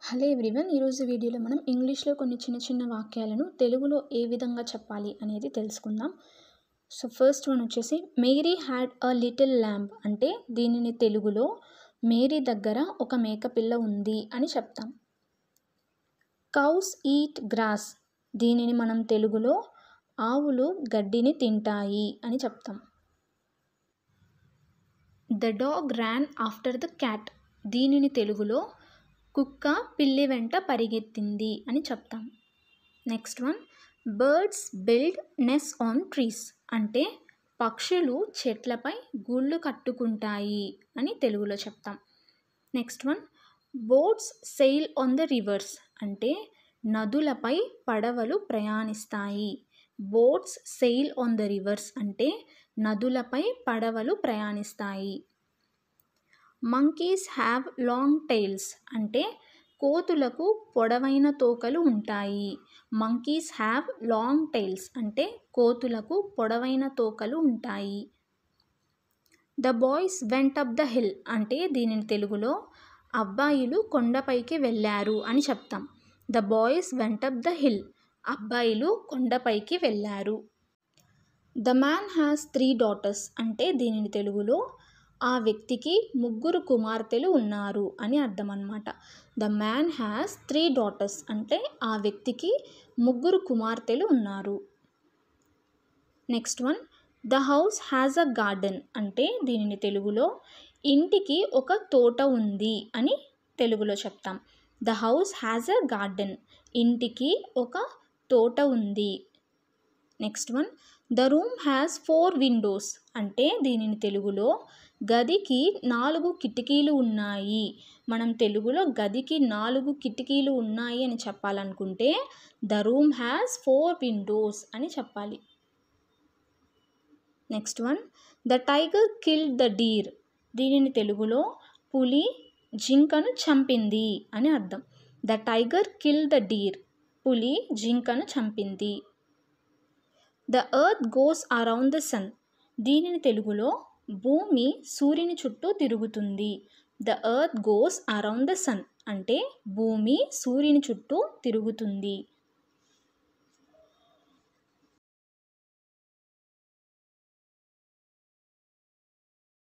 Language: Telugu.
హలో ఎవ్రీవన్, ఈరోజు వీడియోలో మనం ఇంగ్లీష్లో కొన్ని చిన్న చిన్న వాక్యాలను తెలుగులో ఏ విధంగా చెప్పాలి అనేది తెలుసుకుందాం. సో ఫస్ట్ వన్ వచ్చేసి Mary had a little lamb అంటే దీనిని తెలుగులో మేరీ దగ్గర ఒక మేకపిల్ల ఉంది అని చెప్తాం. కౌస్ ఈట్ గ్రాస్ దీనిని మనం తెలుగులో ఆవులు గడ్డిని తింటాయి అని చెప్తాం. The dog ran after the cat దీనిని తెలుగులో కుక్క పిల్లి వెంట పరిగెత్తింది అని చెప్తాం. Next one birds build nest on trees అంటే పక్షులు చెట్లపై గూళ్ళు కట్టుకుంటాయి అని తెలుగులో చెప్తాం. Next one boats sail on the rivers అంటే నదులపై పడవలు ప్రయాణిస్తాయి. Boats sail on the rivers అంటే నదులపై పడవలు ప్రయాణిస్తాయి. మంకీస్ హ్యావ్ లాంగ్ టైల్స్ అంటే కోతులకు పొడవైన తోకలు ఉంటాయి. మంకీస్ హ్యావ్ లాంగ్ టైల్స్ అంటే కోతులకు పొడవైన తోకలు ఉంటాయి. The boys went up the hill అంటే దీనిని తెలుగులో అబ్బాయిలు కొండపైకి వెళ్ళారు అని చెప్తాం. The boys went up the hill అబ్బాయిలు కొండపైకి వెళ్ళారు. ద మ్యాన్ హ్యాస్ 3 daughters అంటే దీనిని తెలుగులో ఆ వ్యక్తికి 3 కుమార్తెలు ఉన్నారు అని అర్థం అన్నమాట. ద మ్యాన్ హ్యాస్ 3 daughters అంటే ఆ వ్యక్తికి 3 కుమార్తెలు ఉన్నారు. Next one the house has a garden అంటే దీనిని తెలుగులో ఇంటికి ఒక తోట ఉంది అని తెలుగులో చెప్తాం. The house has a garden ఇంటికి ఒక తోట ఉంది. Next one the room has 4 windows అంటే దీనిని తెలుగులో గదికి 4 కిటికీలు ఉన్నాయి. మనం తెలుగులో గదికి 4 కిటికీలు ఉన్నాయి అని చెప్పాలనుకుంటే ద రూమ్ హ్యాస్ 4 windows అని చెప్పాలి. Next one the tiger killed the deer దీనిని తెలుగులో పులి జింకను చంపింది అని అర్థం. The tiger killed the deer పులి జింకను చంపింది. The earth goes around the sun దీనిని తెలుగులో భూమి సూర్యుని చుట్టూ తిరుగుతుంది. The earth goes around the sun అంటే భూమి సూర్యుని చుట్టూ తిరుగుతుంది.